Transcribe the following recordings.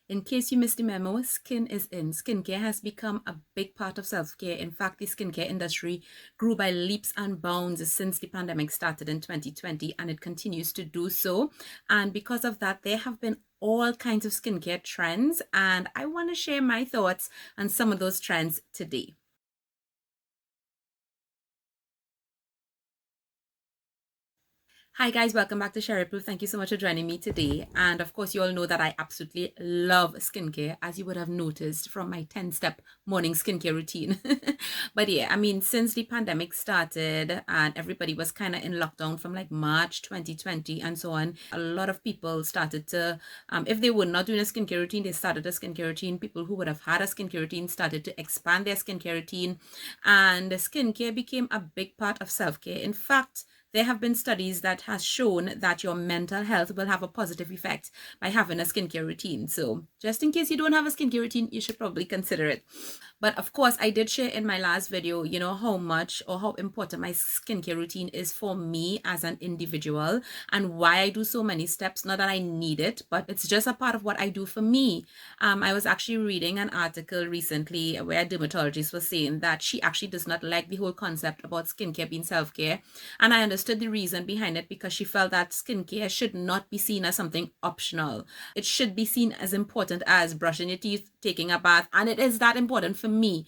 In case you missed the memo, skin is in. Skincare has become a big part of self-care. In fact, the skincare industry grew by leaps and bounds since the pandemic started in 2020, and it continues to do so. And because of that, there have been all kinds of skincare trends, and I want to share my thoughts on some of those trends today. Hi guys, welcome back to Sheri Approved. Thank you so much for joining me today. And of course, you all know that I absolutely love skincare, as you would have noticed from my 10-step morning skincare routine. But yeah, I mean, since the pandemic started and everybody was kind of in lockdown from like March 2020 and so on, a lot of people started to, if they were not doing a skincare routine, they started a skincare routine. People who would have had a skincare routine started to expand their skincare routine, and skincare became a big part of self-care. In fact, there have been studies that has shown that your mental health will have a positive effect by having a skincare routine. So just in case you don't have a skincare routine, you should probably consider it. But of course, I did share in my last video, how much or how important my skincare routine is for me as an individual and why I do so many steps. Not that I need it, but it's just a part of what I do for me. I was actually reading an article recently where a dermatologist was saying that she actually does not like the whole concept about skincare being self-care. And I understood the reason behind it because she felt that skincare should not be seen as something optional. It should be seen as important as brushing your teeth, taking a bath, and it is that important for me.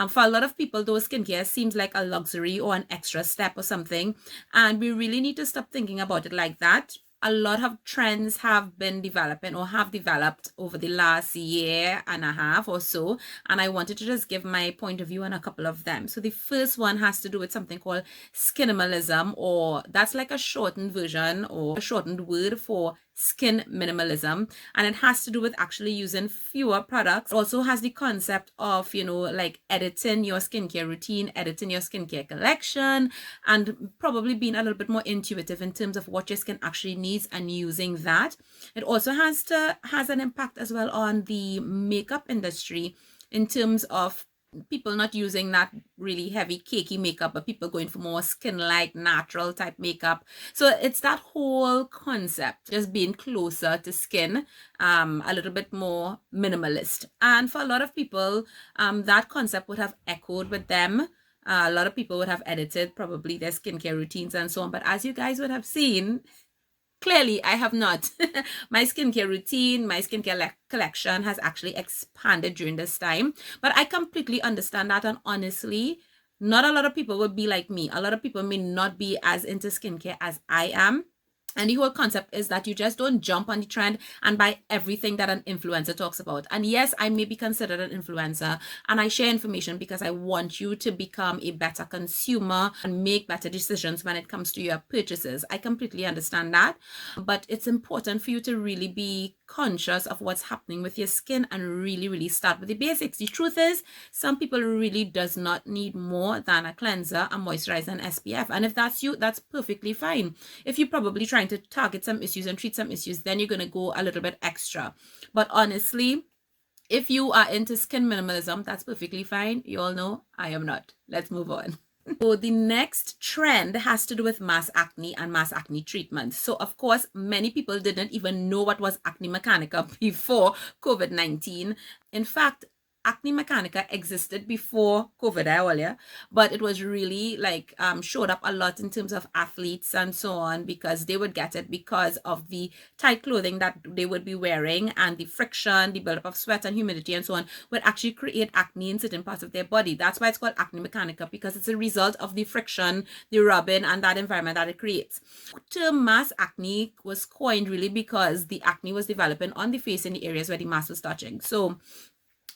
For a lot of people, though, skincare seems like a luxury or an extra step or something, and we really need to stop thinking about it like that. A lot of trends have been developing or have developed over the last year and a half or so, and I wanted to just give my point of view on a couple of them. So the first one has to do with something called Skinimalism, or that's like a shortened version or a shortened word for skin minimalism, and it has to do with actually using fewer products. It also has the concept of like editing your skincare routine, editing your skincare collection, and probably being a little bit more intuitive in terms of what your skin actually needs and using that. It also has an impact as well on the makeup industry in terms of people not using that really heavy cakey makeup, but people going for more skin-like natural type makeup. So it's that whole concept, just being closer to skin, a little bit more minimalist. And for a lot of people, that concept would have echoed with them. A lot of people would have edited probably their skincare routines and so on. But as you guys would have seen, clearly, I have not. My skincare routine, my skincare collection has actually expanded during this time. But I completely understand that. And honestly, not a lot of people would be like me. A lot of people may not be as into skincare as I am. And the whole concept is that you just don't jump on the trend and buy everything that an influencer talks about. And yes, I may be considered an influencer and I share information because I want you to become a better consumer and make better decisions when it comes to your purchases. I completely understand that. But it's important for you to really be conscious of what's happening with your skin and really, really start with the basics. The truth is, some people really does not need more than a cleanser, a moisturizer, and SPF. And if that's you, that's perfectly fine. If you're probably trying to target some issues and treat some issues, then you're going to go a little bit extra. But honestly, if you are into skin minimalism, that's perfectly fine. You all know I am not. Let's move on. So the next trend has to do with mass acne and mass acne treatment. So of course, many people didn't even know what was acne mechanica before COVID-19. In fact, acne mechanica existed before COVID earlier, but it was really like showed up a lot in terms of athletes and so on, because they would get it because of the tight clothing that they would be wearing, and the friction, the buildup of sweat and humidity and so on would actually create acne in certain parts of their body. That's why it's called acne mechanica, because it's a result of the friction, the rubbing, and that environment that it creates. The term mass acne was coined really because the acne was developing on the face in the areas where the mass was touching. So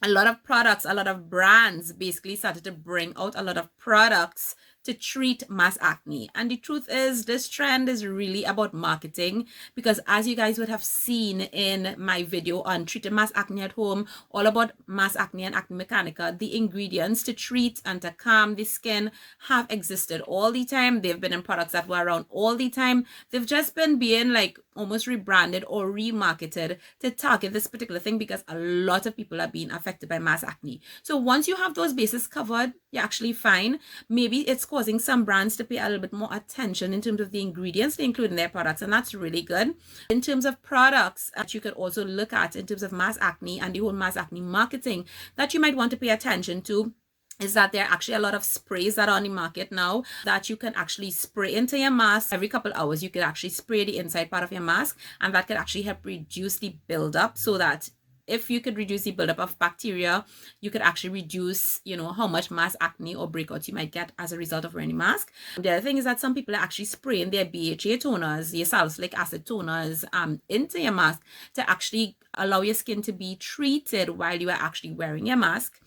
a lot of products, a lot of brands basically started to bring out a lot of products to treat mass acne. And the truth is, this trend is really about marketing, because as you guys would have seen in my video on treating mass acne at home, all about mass acne and acne mechanica, the ingredients to treat and to calm the skin have existed all the time. They've been in products that were around all the time. They've just been being like almost rebranded or remarketed to target this particular thing because a lot of people are being affected by mass acne. So once you have those bases covered, you're actually fine. Maybe it's causing some brands to pay a little bit more attention in terms of the ingredients they include in their products, and that's really good. In terms of products that you could also look at in terms of mass acne and the whole mass acne marketing that you might want to pay attention to is that there are actually a lot of sprays that are on the market now that you can actually spray into your mask. Every couple hours you could actually spray the inside part of your mask, and that could actually help reduce the buildup, so that if you could reduce the buildup of bacteria, you could actually reduce, how much mass acne or breakouts you might get as a result of wearing a mask. The other thing is that some people are actually spraying their BHA toners, your salicylic acid toners, into your mask to actually allow your skin to be treated while you are actually wearing your mask.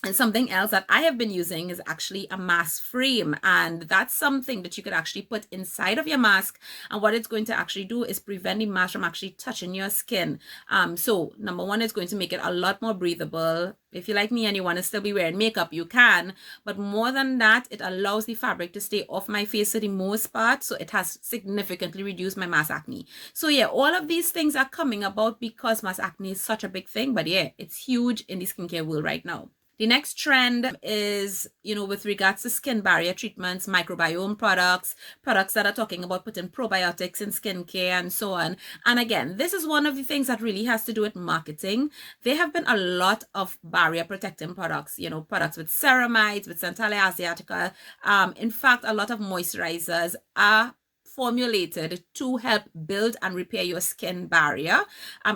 And something else that I have been using is actually a mask frame, and that's something that you could actually put inside of your mask, and what it's going to actually do is prevent the mask from actually touching your skin. So number one, it's going to make it a lot more breathable. If you're like me and you want to still be wearing makeup, you can, but more than that, it allows the fabric to stay off my face for the most part, so it has significantly reduced my mass acne. So yeah, all of these things are coming about because mass acne is such a big thing, but yeah, it's huge in the skincare world right now. The next trend is, with regards to skin barrier treatments, microbiome products that are talking about putting probiotics in skincare and so on. And again, this is one of the things that really has to do with marketing. There have been a lot of barrier protecting products, products with ceramides, with Centella asiatica. In fact, a lot of moisturizers are formulated to help build and repair your skin barrier.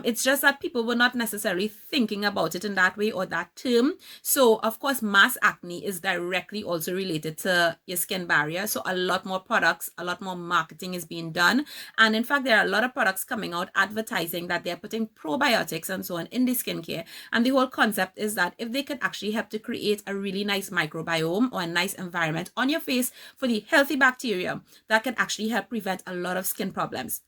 It's just that people were not necessarily thinking about it in that way or that term. So of course, mass acne is directly also related to your skin barrier. So a lot more products, a lot more marketing is being done. And in fact, there are a lot of products coming out advertising that they're putting probiotics and so on in the skincare. And the whole concept is that if they could actually help to create a really nice microbiome or a nice environment on your face for the healthy bacteria, that can actually help prevent a lot of skin problems.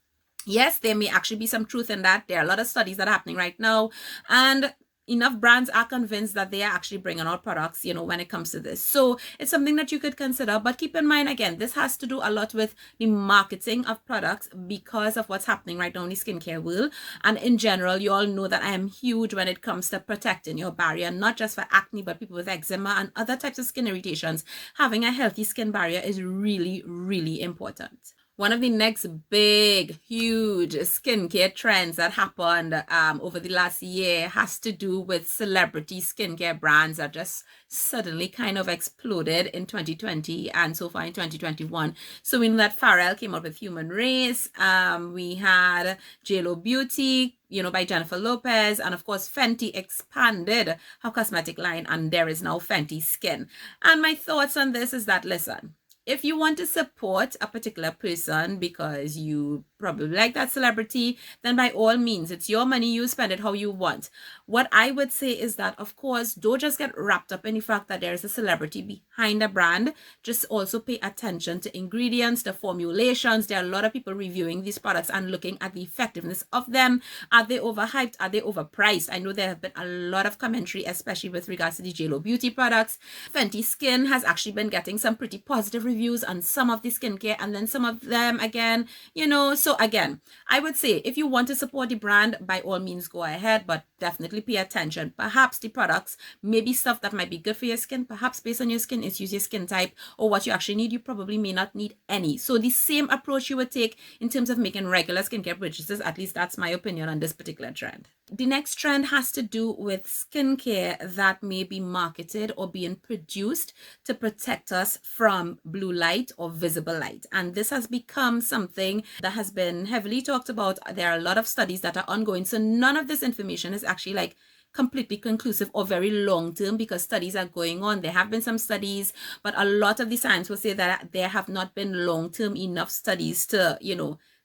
Yes, there may actually be some truth in that. There are a lot of studies that are happening right now, and enough brands are convinced that they are actually bringing out products, when it comes to this. So it's something that you could consider, but keep in mind, again, this has to do a lot with the marketing of products because of what's happening right now in the skincare world. And in general, you all know that I am huge when it comes to protecting your barrier, not just for acne, but people with eczema and other types of skin irritations. Having a healthy skin barrier is really, really important. One of the next big, huge skincare trends that happened over the last year has to do with celebrity skincare brands that just suddenly kind of exploded in 2020 and so far in 2021. So we know that Pharrell came out with Human Race. We had Kbeauty, by Jennifer Lopez, and of course Fenty expanded her cosmetic line, and there is now Fenty Skin. And my thoughts on this is that, listen, if you want to support a particular person because you probably like that celebrity, then by all means, it's your money, you spend it how you want. What I would say is that, of course, don't just get wrapped up in the fact that there is a celebrity behind a brand. Just also pay attention to ingredients, the formulations. There are a lot of people reviewing these products and looking at the effectiveness of them. Are they overhyped? Are they overpriced? I know there have been a lot of commentary, especially with regards to the Kbeauty products. Fenty Skin has actually been getting some pretty positive reviews on some of the skincare, and then some of them again, so again, I would say if you want to support the brand, by all means go ahead, but definitely pay attention. Perhaps the products may be stuff that might be good for your skin, perhaps based on your skin issues, your skin type, or what you actually need. You probably may not need any. So the same approach you would take in terms of making regular skincare purchases, at least that's my opinion on this particular trend. The next trend has to do with skincare that may be marketed or being produced to protect us from blue light or visible light. And this has become something that has been heavily talked about. There are a lot of studies that are ongoing. So none of this information is actually completely conclusive or very long term, because studies are going on. There have been some studies, but a lot of the science will say that there have not been long term enough studies to,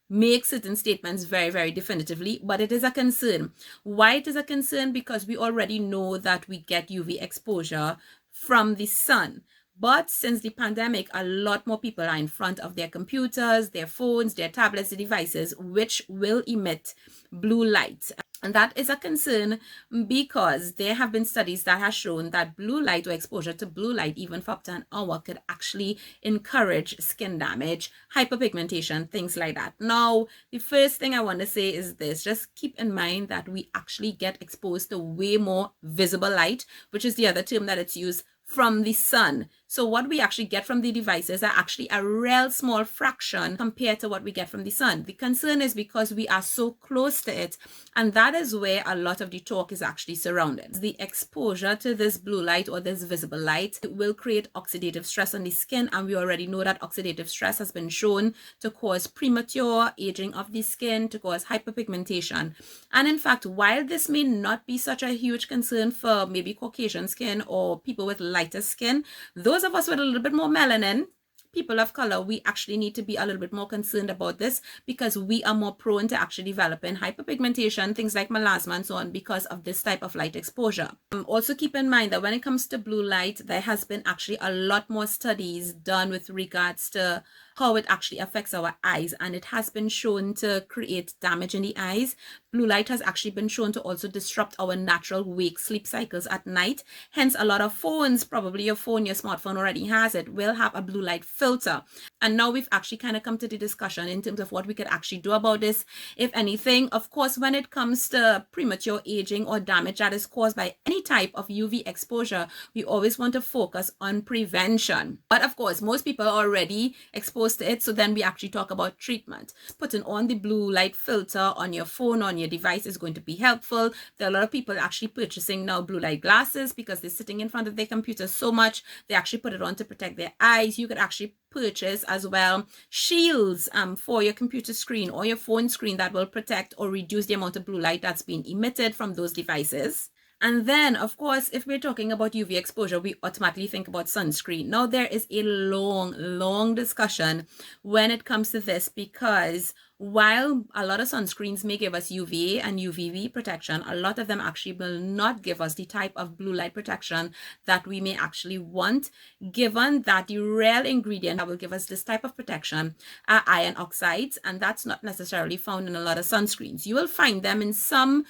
make certain statements very, very definitively, but it is a concern. Why it is a concern? Because we already know that we get UV exposure from the sun. But since the pandemic, a lot more people are in front of their computers, their phones, their tablets, their devices, which will emit blue light. And that is a concern because there have been studies that have shown that blue light or exposure to blue light, even for up to an hour, could actually encourage skin damage, hyperpigmentation, things like that. Now, the first thing I want to say is this: just keep in mind that we actually get exposed to way more visible light, which is the other term that it's used, from the sun. So what we actually get from the devices are actually a real small fraction compared to what we get from the sun. The concern is because we are so close to it, and that is where a lot of the talk is actually surrounded. The exposure to this blue light or this visible light will create oxidative stress on the skin, and we already know that oxidative stress has been shown to cause premature aging of the skin, to cause hyperpigmentation. And in fact, while this may not be such a huge concern for maybe Caucasian skin or people with lighter skin, those of us with a little bit more melanin, people of color, we actually need to be a little bit more concerned about this because we are more prone to actually developing hyperpigmentation, things like melasma and so on, because of this type of light exposure. Also keep in mind that when it comes to blue light, there has been actually a lot more studies done with regards to how it actually affects our eyes, and it has been shown to create damage in the eyes. Blue light has actually been shown to also disrupt our natural wake sleep cycles at night. Hence, a lot of phones, probably your phone, your smartphone already has it, will have a blue light filter. And now we've actually kind of come to the discussion in terms of what we could actually do about this, if anything. Of course, when it comes to premature aging or damage that is caused by any type of UV exposure, we always want to focus on prevention. But of course, most people are already exposed to it, so then we actually talk about treatment. Putting on the blue light filter on your phone, on your device, is going to be helpful. There are a lot of people actually purchasing now blue light glasses because they're sitting in front of their computer so much, they actually put it on to protect their eyes. You could actually purchase as well shields for your computer screen or your phone screen that will protect or reduce the amount of blue light that's being emitted from those devices. And then, of course, if we're talking about UV exposure, we automatically think about sunscreen. Now, there is a long discussion when it comes to this, because while a lot of sunscreens may give us UVA and UVB protection, a lot of them actually will not give us the type of blue light protection that we may actually want, given that the real ingredient that will give us this type of protection are iron oxides, and that's not necessarily found in a lot of sunscreens. You will find them in some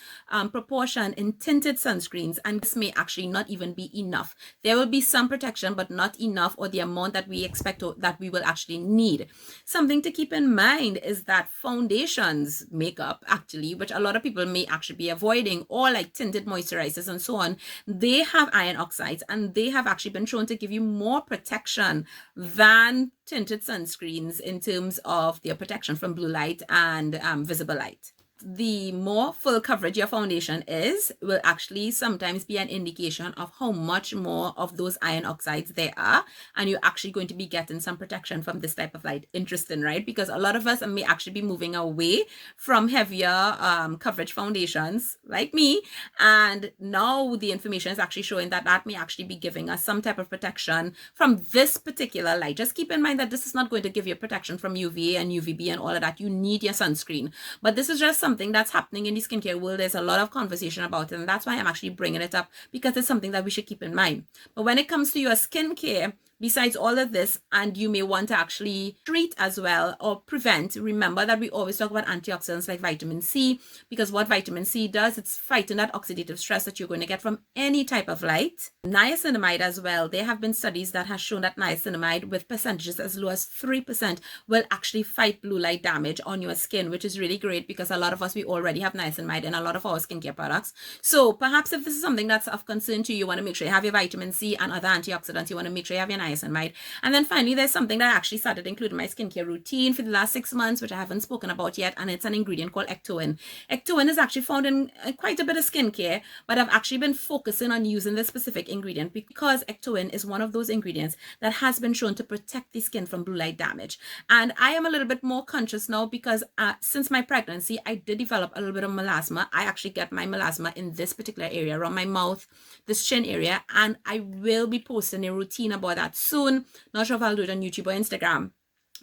proportion in tinted sunscreens, and this may actually not even be enough. There will be some protection, but not enough, or the amount that we expect that we will actually need. Something to keep in mind is that foundations, makeup actually, which a lot of people may actually be avoiding, or like tinted moisturizers and so on, they have iron oxides, and they have actually been shown to give you more protection than tinted sunscreens in terms of their protection from blue light and visible light. The more full coverage your foundation is will actually sometimes be an indication of how much more of those iron oxides there are, and you're actually going to be getting some protection from this type of light. Interesting, right? Because a lot of us may actually be moving away from heavier coverage foundations like me, and now the information is actually showing that that may actually be giving us some type of protection from this particular light. Just keep in mind that this is not going to give you protection from UVA and UVB and all of that. You need your sunscreen, but this is just something that's happening in the skincare world. There's a lot of conversation about it, and that's why I'm actually bringing it up, because it's something that we should keep in mind. But when it comes to your skincare, besides all of this, and you may want to actually treat as well or prevent, remember that we always talk about antioxidants like vitamin C, because what vitamin C does, it's fighting that oxidative stress that you're going to get from any type of light. Niacinamide as well. There have been studies that have shown that niacinamide with percentages as low as 3% will actually fight blue light damage on your skin, which is really great because a lot of us, we already have niacinamide in a lot of our skincare products. So perhaps if this is something that's of concern to you, you want to make sure you have your vitamin C and other antioxidants. You want to make sure you have your niacinamide. And then finally, there's something that I actually started including in my skincare routine for the last 6 months, which I haven't spoken about yet, and it's an ingredient called ectoin. Ectoin is actually found in quite a bit of skincare, but I've actually been focusing on using this specific ingredient because ectoin is one of those ingredients that has been shown to protect the skin from blue light damage. And I am a little bit more conscious now because since my pregnancy, I did develop a little bit of melasma. I actually get my melasma in this particular area around my mouth, this chin area, and I will be posting a routine about that soon. Not sure if I'll do it on YouTube or Instagram.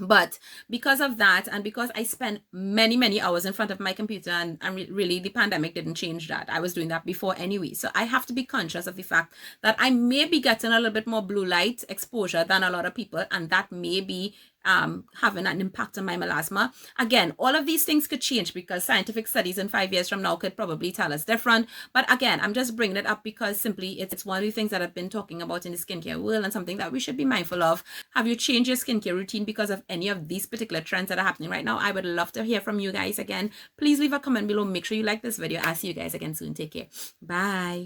But because of that, and because I spent many hours in front of my computer, and really the pandemic didn't change that. I was doing that before anyway. So I have to be conscious of the fact that I may be getting a little bit more blue light exposure than a lot of people, and that may be having an impact on my melasma. Again, all of these things could change because scientific studies in 5 years from now could probably tell us different. But again, I'm just bringing it up because simply it's one of the things that I've been talking about in the skincare world and something that we should be mindful of. Have you changed your skincare routine because of any of these particular trends that are happening right now? I would love to hear from you guys again. Please leave a comment below. Make sure you like this video. I'll see you guys again soon. Take care. Bye.